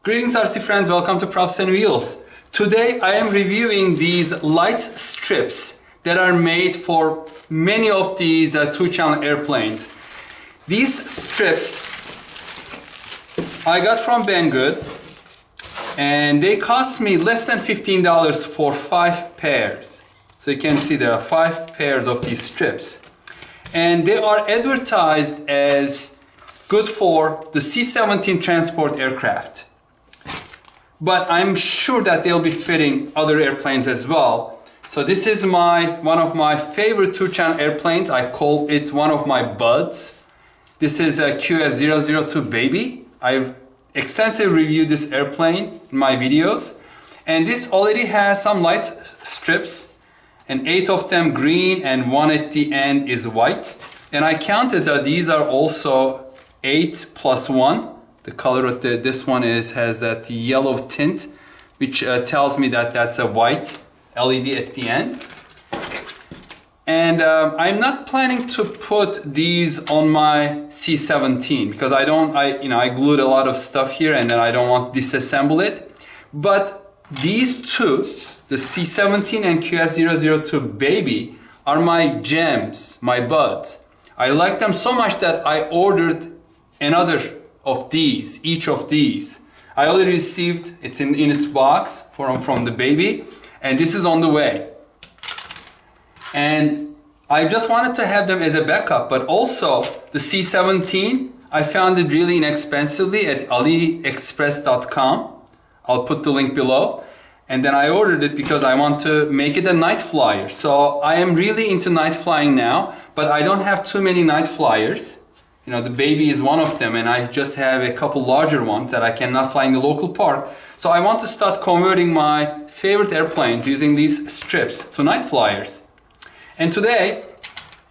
Greetings RC friends, welcome to Props and Wheels. Today I am reviewing these light strips that are made for many of these two-channel airplanes. These strips I got from Banggood and they cost me less than $15 for 5 pairs. So you can see there are 5 pairs of these strips. And they are advertised as good for the C-17 transport aircraft. But I'm sure that they'll be fitting other airplanes as well. So this is one of my favorite two-channel airplanes. I call it one of my buds. This is a QF002 Baby. I've extensively reviewed this airplane in my videos. And this already has some light strips, and 8 of them green and 1 at the end is white. And I counted that these are also 8 plus 1. The color of this one has that yellow tint, which tells me that that's a white LED at the end. And I'm not planning to put these on my C-17 because I glued a lot of stuff here and then I don't want to disassemble it. But these two, the C-17 and QF002 Baby, are my gems, my buds. I like them so much that I ordered another of these, each of these. I already received, it's in its box from the Baby, and this is on the way. And I just wanted to have them as a backup, but also the C-17, I found it really inexpensively at aliexpress.com. I'll put the link below. And then I ordered it because I want to make it a night flyer. So I am really into night flying now, but I don't have too many night flyers. You know, the Baby is one of them, and I just have a couple larger ones that I cannot fly in the local park. So I want to start converting my favorite airplanes using these strips to night flyers. And today,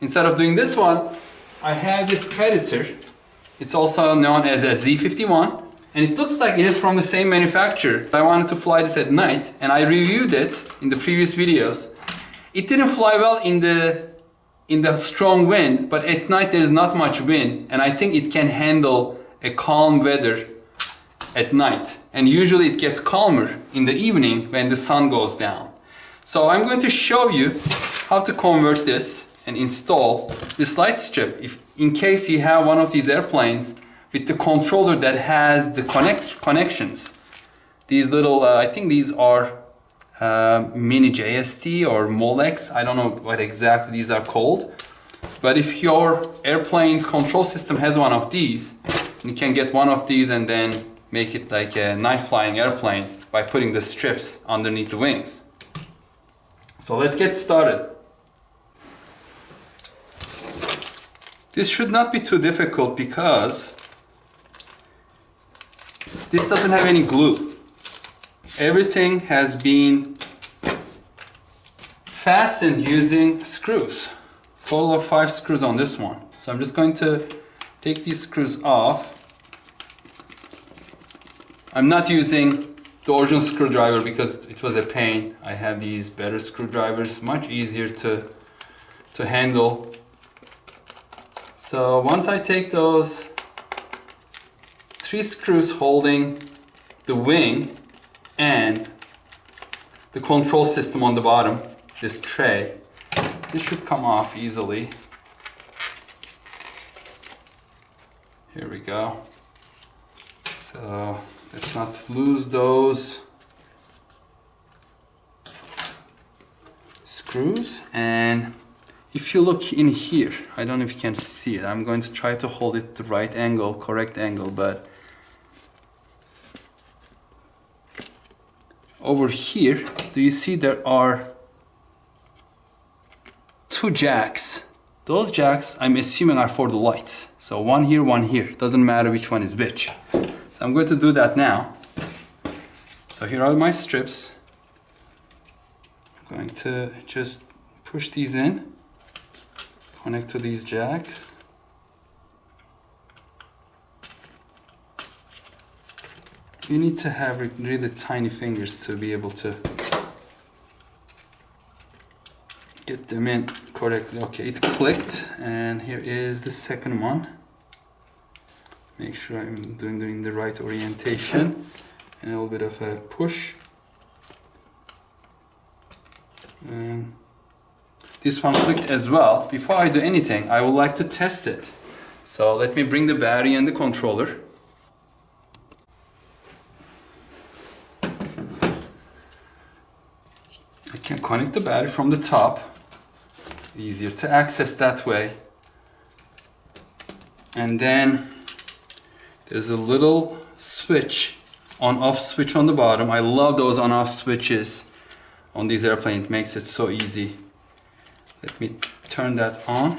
instead of doing this one, I have this Predator. It's also known as a Z51, and it looks like it is from the same manufacturer. I wanted to fly this at night, and I reviewed it in the previous videos. It didn't fly well in the strong wind, but at night there's not much wind, and I think it can handle a calm weather at night. And usually it gets calmer in the evening when the sun goes down. So I'm going to show you how to convert this and install this light strip in case you have one of these airplanes with the controller that has the connections. These little, I think these are mini JST or Molex. I don't know what exactly these are called. But if your airplane's control system has one of these, you can get one of these and then make it like a night flying airplane by putting the strips underneath the wings. So let's get started. This should not be too difficult because this doesn't have any glue. Everything has been fastened using screws. Total of 5 screws on this one. So I'm just going to take these screws off. I'm not using the original screwdriver because it was a pain. I have these better screwdrivers, much easier to handle. So once I take those 3 screws holding the wing and the control system on the bottom, this tray, this should come off easily. Here we go. So let's not lose those screws. And if you look in here, I don't know if you can see it. I'm going to try to hold it the right angle, correct angle, but over here, do you see there are 2 jacks? Those jacks, I'm assuming, are for the lights. So one here. Doesn't matter which one is which. So I'm going to do that now. So here are my strips. I'm going to just push these in, connect to these jacks. You need to have really tiny fingers to be able to get them in correctly. Okay, it clicked, and here is the second one. Make sure I'm doing the right orientation. and a little bit of a push. And this one clicked as well. Before I do anything, I would like to test it. So let me bring the battery and the controller. I can connect the battery from the top. Easier to access that way. And then there's a little switch, on-off switch on the bottom. I love those on-off switches on these airplanes. It makes it so easy. Let me turn that on.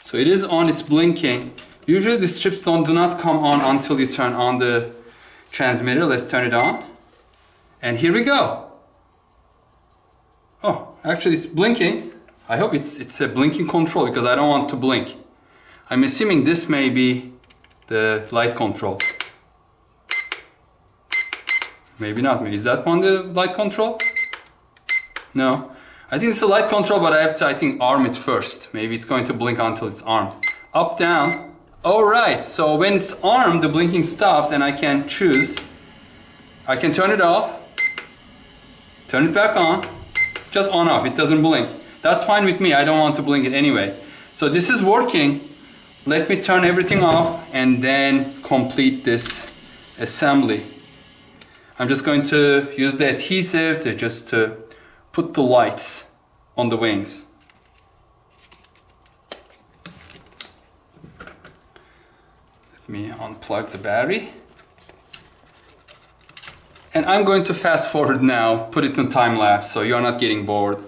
So it is on, it's blinking. Usually the strips do not come on until you turn on the transmitter. Let's turn it on. And here we go. Oh, actually it's blinking. I hope it's a blinking control because I don't want to blink. I'm assuming this may be the light control. Maybe not. Is that one the light control? No. I think it's a light control, but I have to, I think, arm it first. Maybe it's going to blink until it's armed. Up, down. All right. So when it's armed, the blinking stops and I can choose. I can turn it off. Turn it back on. Just on off. It doesn't blink. That's fine with me. I don't want to blink it anyway. So this is working. Let me turn everything off and then complete this assembly. I'm just going to use the adhesive to put the lights on the wings. Let me unplug the battery. And I'm going to fast forward now, put it in time lapse so you're not getting bored.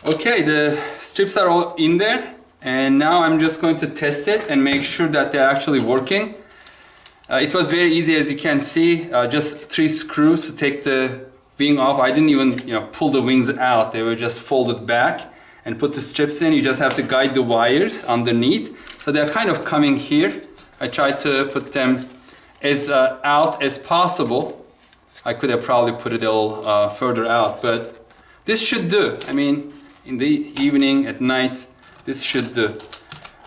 Okay, the strips are all in there, and now I'm just going to test it and make sure that they're actually working. It was very easy, as you can see, just 3 screws to take the wing off. I didn't even pull the wings out. They were just folded back and put the strips in. You just have to guide the wires underneath. So they're kind of coming here. I tried to put them as out as possible. I could have probably put it a little further out, but this should do. I mean, in the evening, at night, this should do.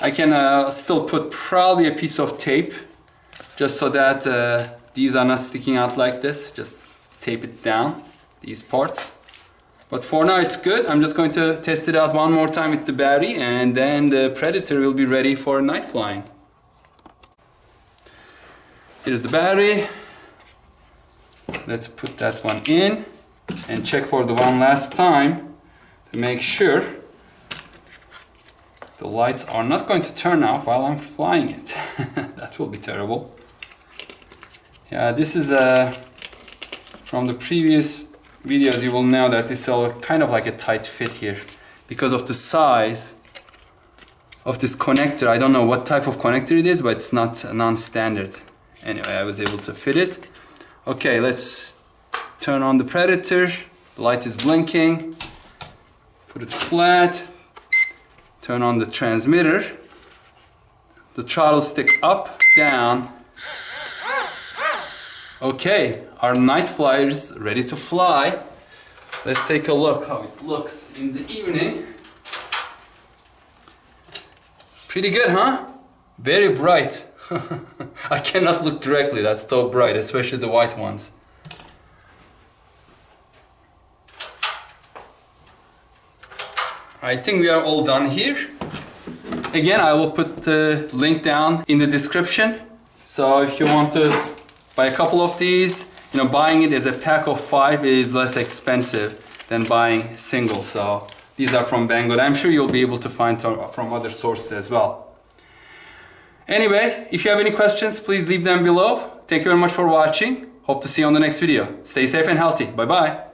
I can still put probably a piece of tape just so that these are not sticking out like this. Just tape it down, these parts. But for now it's good. I'm just going to test it out one more time with the battery, and then the Predator will be ready for night flying. Here's the battery. Let's put that one in and check for the one last time to make sure the lights are not going to turn off while I'm flying it. That will be terrible. Yeah, this is from the previous videos. You will know that this is kind of like a tight fit here because of the size of this connector. I don't know what type of connector it is, but it's not non-standard. Anyway, I was able to fit it. Okay, let's turn on the Predator. The light is blinking. Put it flat. Turn on the transmitter. The throttle stick up, down. Okay, our night flyer is ready to fly. Let's take a look how it looks in the evening. Pretty good, huh? Very bright. I cannot look directly, that's so bright, especially the white ones. I think we are all done here. Again, I will put the link down in the description. So if you want to buy a couple of these you know, buying it as a pack of 5 is less expensive than buying single. So these are from Banggood. I'm sure you'll be able to find from other sources as well. Anyway, if you have any questions, please leave them below. Thank you very much for watching. Hope to see you on the next video. Stay safe and healthy. Bye-bye.